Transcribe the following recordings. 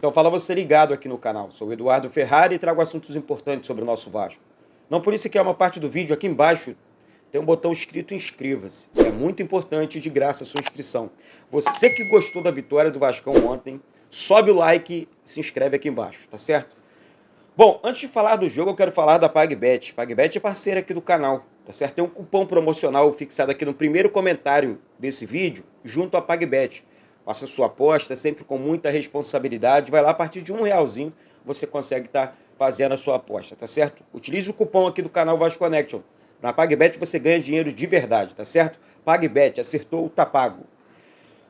Então fala você ligado aqui no canal. Sou o Eduardo Ferrari e trago assuntos importantes sobre o nosso Vasco. Não por isso que é uma parte do vídeo aqui embaixo tem um botão escrito inscreva-se. É muito importante e de graça a sua inscrição. Você que gostou da vitória do Vascão ontem, sobe o like e se inscreve aqui embaixo, tá certo? Bom, antes de falar do jogo, eu quero falar da PagBet. PagBet é parceira aqui do canal, tá certo? Tem um cupom promocional fixado aqui no primeiro comentário desse vídeo, junto à PagBet. Faça sua aposta, sempre com muita responsabilidade. Vai lá, a partir de R$1 você consegue estar fazendo a sua aposta, tá certo? Utilize o cupom aqui do canal Vasco Connection. Na PagBet você ganha dinheiro de verdade, tá certo? PagBet, acertou, tá pago.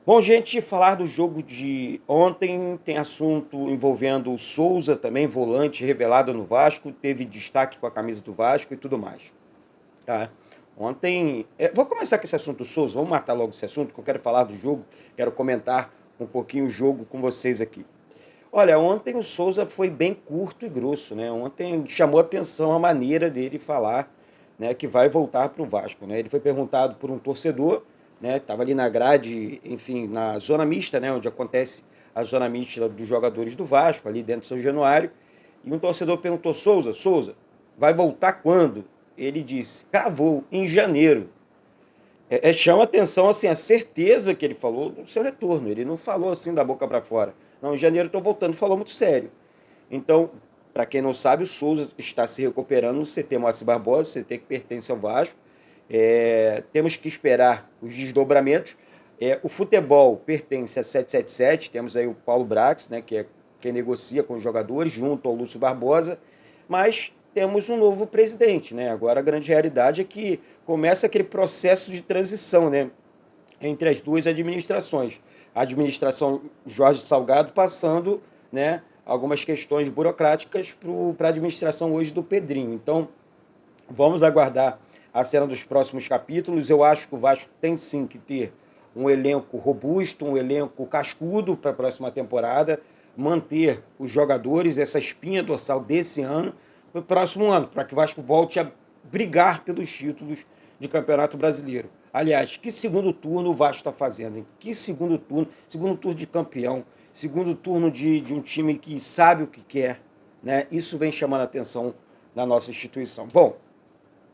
Bom, gente, falar do jogo de ontem tem assunto envolvendo o Souza também, volante revelado no Vasco, teve destaque com a camisa do Vasco e tudo mais. Tá? Ontem, vou começar com esse assunto do Souza, vamos matar logo esse assunto, que eu quero falar do jogo, quero comentar um pouquinho o jogo com vocês aqui. Olha, ontem o Souza foi bem curto e grosso, né? Ontem chamou atenção a maneira dele falar, né, que vai voltar para o Vasco, né? Ele foi perguntado por um torcedor, né? Estava ali na grade, enfim, na zona mista, né? Onde acontece a zona mista dos jogadores do Vasco, ali dentro de São Januário. E um torcedor perguntou: Souza, vai voltar quando? Ele disse: cravou, em janeiro. Chama atenção assim, a certeza que ele falou do seu retorno. Ele não falou assim da boca para fora. Não, em janeiro estou voltando, falou muito sério. Então, para quem não sabe, o Souza está se recuperando no CT Moacir Barbosa, CT que pertence ao Vasco. Temos que esperar os desdobramentos. O futebol pertence a 777, temos aí o Paulo Brax, né, que é quem negocia com os jogadores, junto ao Lúcio Barbosa, mas temos um novo presidente, né? Agora a grande realidade é que começa aquele processo de transição, né, entre as duas administrações. A administração Jorge Salgado passando, né, algumas questões burocráticas para a administração hoje do Pedrinho. Então, vamos aguardar a cena dos próximos capítulos. Eu acho que o Vasco tem sim que ter um elenco robusto, um elenco cascudo para a próxima temporada, manter os jogadores, essa espinha dorsal desse ano, para o próximo ano, para que o Vasco volte a brigar pelos títulos de Campeonato Brasileiro. Aliás, que segundo turno o Vasco está fazendo? Hein? Que segundo turno? Segundo turno de campeão, segundo turno de um time que sabe o que quer, né? Isso vem chamando a atenção da nossa instituição. Bom,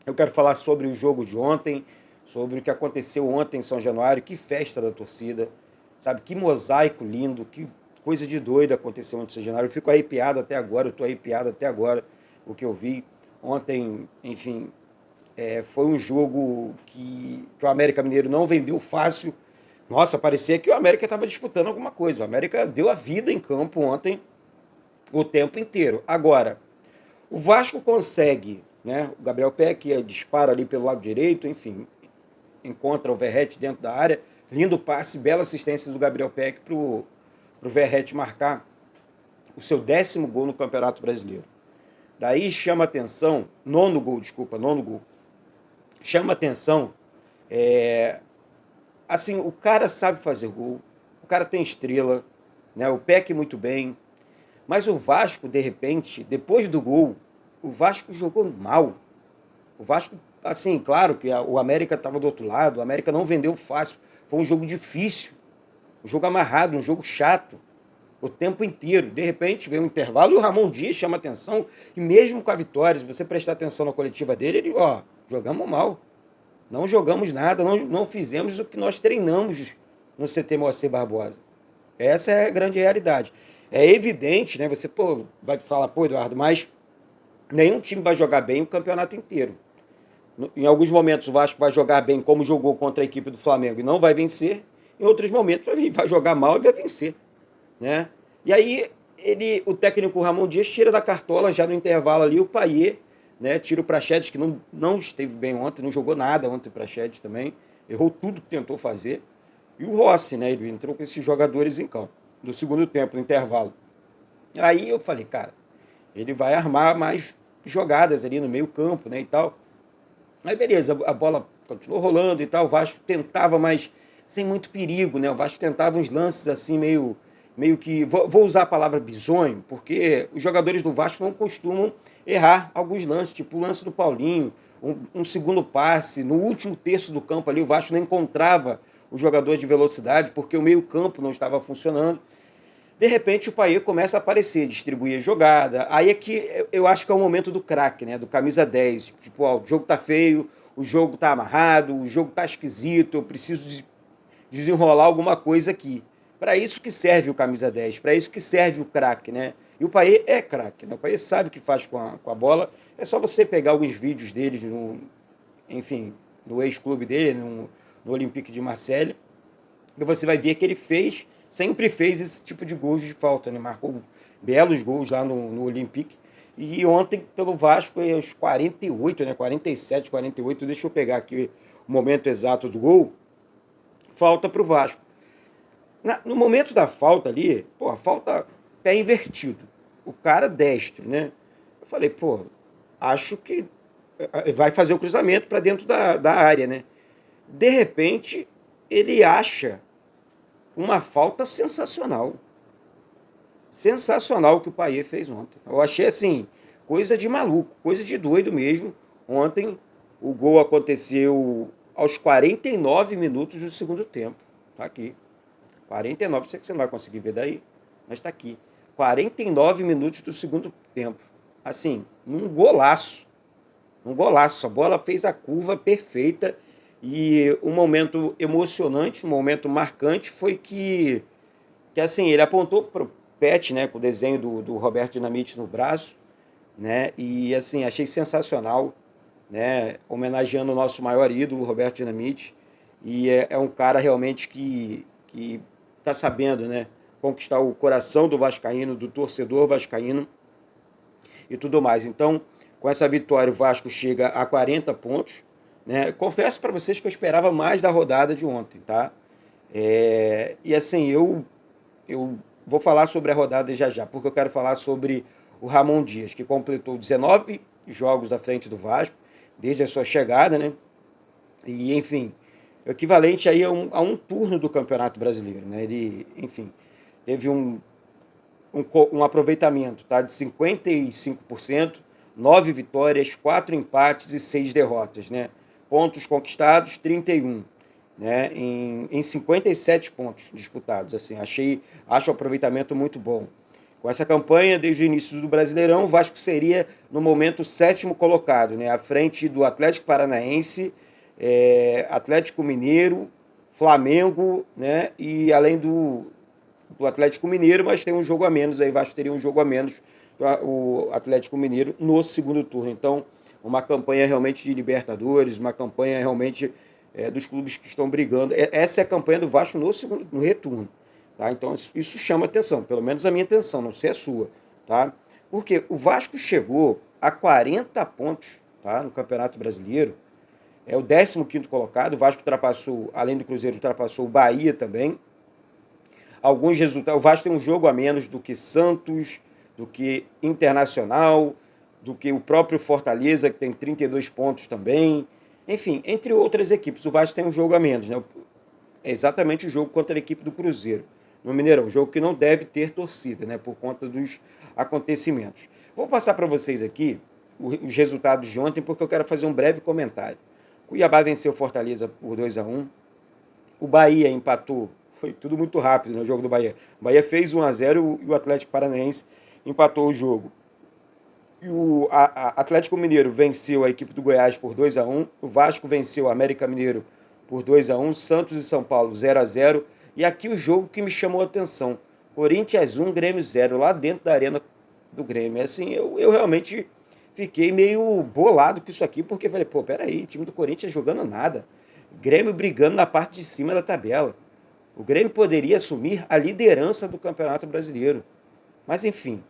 eu quero falar sobre o jogo de ontem, sobre o que aconteceu ontem em São Januário, que festa da torcida, sabe? Que mosaico lindo, que coisa de doido aconteceu ontem em São Januário. Eu fico arrepiado até agora, eu estou arrepiado até agora o que eu vi ontem, enfim. Foi um jogo que o América Mineiro não vendeu fácil. Nossa, parecia que o América estava disputando alguma coisa. O América deu a vida em campo ontem o tempo inteiro. Agora, o Vasco consegue, né? O Gabriel Peck dispara ali pelo lado direito, enfim, encontra o Verratti dentro da área. Lindo passe, bela assistência do Gabriel Peck para o Verratti marcar o seu 10º gol no Campeonato Brasileiro. Daí chama atenção, nono gol. Chama atenção, assim, o cara sabe fazer gol, o cara tem estrela, né? O Peck muito bem, mas o Vasco, de repente, depois do gol, o Vasco jogou mal. O Vasco, assim, claro que o América estava do outro lado, o América não vendeu fácil, foi um jogo difícil, um jogo amarrado, um jogo chato, o tempo inteiro. De repente, veio um intervalo e o Ramon Dias chama atenção, e mesmo com a vitória, se você prestar atenção na coletiva dele, ele, jogamos mal, não jogamos nada, não fizemos o que nós treinamos no CT Moacir Barbosa. Essa é a grande realidade. É evidente, né? Você vai falar, Eduardo, mas nenhum time vai jogar bem o campeonato inteiro. Em alguns momentos o Vasco vai jogar bem, como jogou contra a equipe do Flamengo, e não vai vencer. Em outros momentos vai jogar mal e vai vencer, né? E aí o técnico Ramon Dias tira da cartola já no intervalo ali o Payet, né? Tira o Praxedes, que não esteve bem ontem, não jogou nada ontem o Praxedes também, errou tudo que tentou fazer. E o Rossi, né? Ele entrou com esses jogadores em campo, no segundo tempo, no intervalo. Aí eu falei, cara, ele vai armar mais jogadas ali no meio campo, né, e tal. Aí beleza, a bola continuou rolando e tal, o Vasco tentava, mas sem muito perigo, né? O Vasco tentava uns lances assim meio que, vou usar a palavra bizonho, porque os jogadores do Vasco não costumam errar alguns lances, tipo o lance do Paulinho, um segundo passe, no último terço do campo ali o Vasco não encontrava o jogador de velocidade, porque o meio campo não estava funcionando. De repente o Payet começa a aparecer, distribuir a jogada. Aí é que eu acho que é o momento do craque, né? Do camisa 10. Tipo, ó, o jogo tá feio, o jogo tá amarrado, o jogo tá esquisito, eu preciso desenrolar alguma coisa aqui. Para isso que serve o camisa 10, para isso que serve o craque, né? E o Payet é craque, né? O Payet sabe o que faz com a bola. É só você pegar alguns vídeos deles, enfim, no ex-clube dele, no Olympique de Marseille, e você vai ver que ele sempre fez esse tipo de gols de falta, né? Marcou belos gols lá no Olympique. E ontem, pelo Vasco, aos 48, né? 47, 48, deixa eu pegar aqui o momento exato do gol, falta para o Vasco. No momento da falta ali, pô, a falta pé invertido. O cara destro, né? Eu falei, pô, acho que vai fazer o cruzamento para dentro da área, né? De repente, ele acha uma falta sensacional. Sensacional que o Payet fez ontem. Eu achei assim, coisa de maluco, coisa de doido mesmo. Ontem o gol aconteceu aos 49 minutos do segundo tempo. Tá aqui. 49, sei que você não vai conseguir ver daí, mas tá aqui. 49 minutos do segundo tempo. Assim, um golaço. Um golaço. A bola fez a curva perfeita. E um momento emocionante, um momento marcante foi que assim, ele apontou pro Pet, né, com o desenho do Roberto Dinamite no braço, né, e assim, achei sensacional, né, homenageando o nosso maior ídolo, Roberto Dinamite, e é um cara realmente que tá sabendo, né, conquistar o coração do vascaíno, do torcedor vascaíno e tudo mais. Então, com essa vitória, o Vasco chega a 40 pontos, né, confesso para vocês que eu esperava mais da rodada de ontem, tá? E assim, eu vou falar sobre a rodada já já, porque eu quero falar sobre o Ramon Dias, que completou 19 jogos à frente do Vasco, desde a sua chegada, né? E, enfim, equivalente aí a um turno do Campeonato Brasileiro, né? Ele, enfim, teve um aproveitamento, tá, de 55%, 9 vitórias, 4 empates e 6 derrotas, né? Pontos conquistados, 31, né? Em 57 pontos disputados, assim, acho o aproveitamento muito bom. Com essa campanha, desde o início do Brasileirão, o Vasco seria, no momento, o sétimo colocado, né? À frente do Atlético Paranaense, Atlético Mineiro, Flamengo, né? E além do Atlético Mineiro, mas tem um jogo a menos, aí o Vasco teria um jogo a menos, o Atlético Mineiro, no segundo turno. Então, uma campanha realmente de Libertadores, uma campanha realmente dos clubes que estão brigando. Essa é a campanha do Vasco no retorno. Tá? Então, isso chama atenção, pelo menos a minha atenção, não sei a sua. Tá? Porque o Vasco chegou a 40 pontos, tá, no Campeonato Brasileiro, é o 15º colocado, o Vasco ultrapassou, além do Cruzeiro, ultrapassou o Bahia também. Alguns resultados, o Vasco tem um jogo a menos do que Santos, do que Internacional, do que o próprio Fortaleza, que tem 32 pontos também. Enfim, entre outras equipes, o Vasco tem um jogo a menos, né? É exatamente o jogo contra a equipe do Cruzeiro, no Mineirão, um jogo que não deve ter torcida, né, por conta dos acontecimentos. Vou passar para vocês aqui os resultados de ontem, porque eu quero fazer um breve comentário. Cuiabá venceu Fortaleza por 2-1. O Bahia empatou, foi tudo muito rápido no jogo do Bahia. O Bahia fez 1-0 e o Atlético Paranaense empatou o jogo. E o Atlético Mineiro venceu a equipe do Goiás por 2-1. O Vasco venceu o América Mineiro por 2-1. Santos e São Paulo 0-0. E aqui o jogo que me chamou a atenção. Corinthians 1, Grêmio 0, lá dentro da arena do Grêmio. Assim, eu realmente fiquei meio bolado com isso aqui, porque falei, pô, peraí, o time do Corinthians jogando nada. Grêmio brigando na parte de cima da tabela. O Grêmio poderia assumir a liderança do Campeonato Brasileiro. Mas, enfim,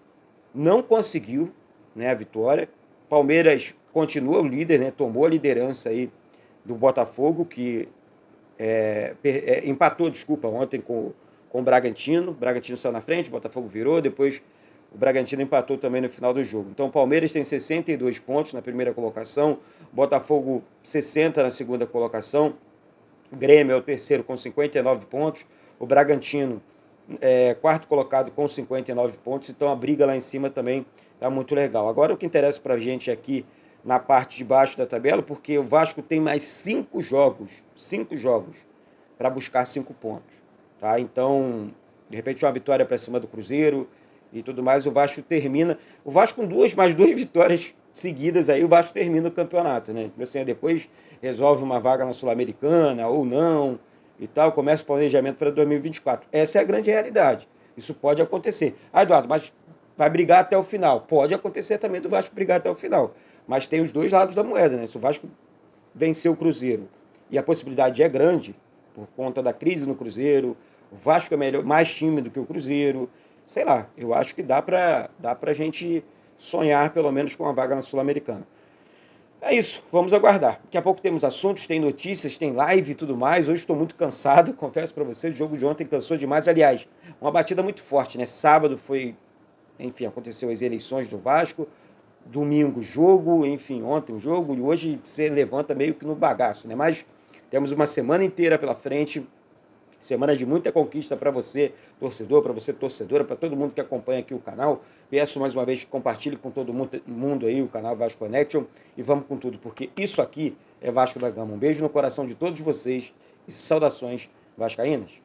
não conseguiu, né, a vitória. Palmeiras continua o líder, né, tomou a liderança aí do Botafogo, que empatou, desculpa, ontem com o Bragantino. O Bragantino saiu na frente, o Botafogo virou, depois o Bragantino empatou também no final do jogo. Então o Palmeiras tem 62 pontos na primeira colocação, Botafogo 60 na segunda colocação, o Grêmio é o terceiro com 59 pontos, o Bragantino quarto colocado com 59 pontos, então a briga lá em cima também está muito legal. Agora o que interessa para a gente aqui na parte de baixo da tabela, porque o Vasco tem mais 5 jogos para buscar 5 pontos. Tá? Então, de repente uma vitória para cima do Cruzeiro e tudo mais, o Vasco termina. O Vasco com mais duas vitórias seguidas aí, o Vasco termina o campeonato, né? Assim, depois resolve uma vaga na Sul-Americana ou não e tal, começa o planejamento para 2024. Essa é a grande realidade. Isso pode acontecer. Ah, Eduardo, mas vai brigar até o final. Pode acontecer também do Vasco brigar até o final. Mas tem os dois lados da moeda, né? Se o Vasco vencer o Cruzeiro, e a possibilidade é grande, por conta da crise no Cruzeiro, o Vasco é melhor, mais time do que o Cruzeiro, sei lá, eu acho que dá pra gente sonhar pelo menos com uma vaga na Sul-Americana. É isso, vamos aguardar. Daqui a pouco temos assuntos, tem notícias, tem live e tudo mais. Hoje estou muito cansado, confesso para vocês, o jogo de ontem cansou demais. Aliás, uma batida muito forte, né? Sábado foi, enfim, aconteceu as eleições do Vasco, domingo jogo, enfim, ontem o jogo, e hoje você levanta meio que no bagaço, né? Mas temos uma semana inteira pela frente, semana de muita conquista para você, torcedor, para você, torcedora, para todo mundo que acompanha aqui o canal. Peço mais uma vez que compartilhe com todo mundo aí o canal Vasco Connection e vamos com tudo, porque isso aqui é Vasco da Gama. Um beijo no coração de todos vocês e saudações vascaínas.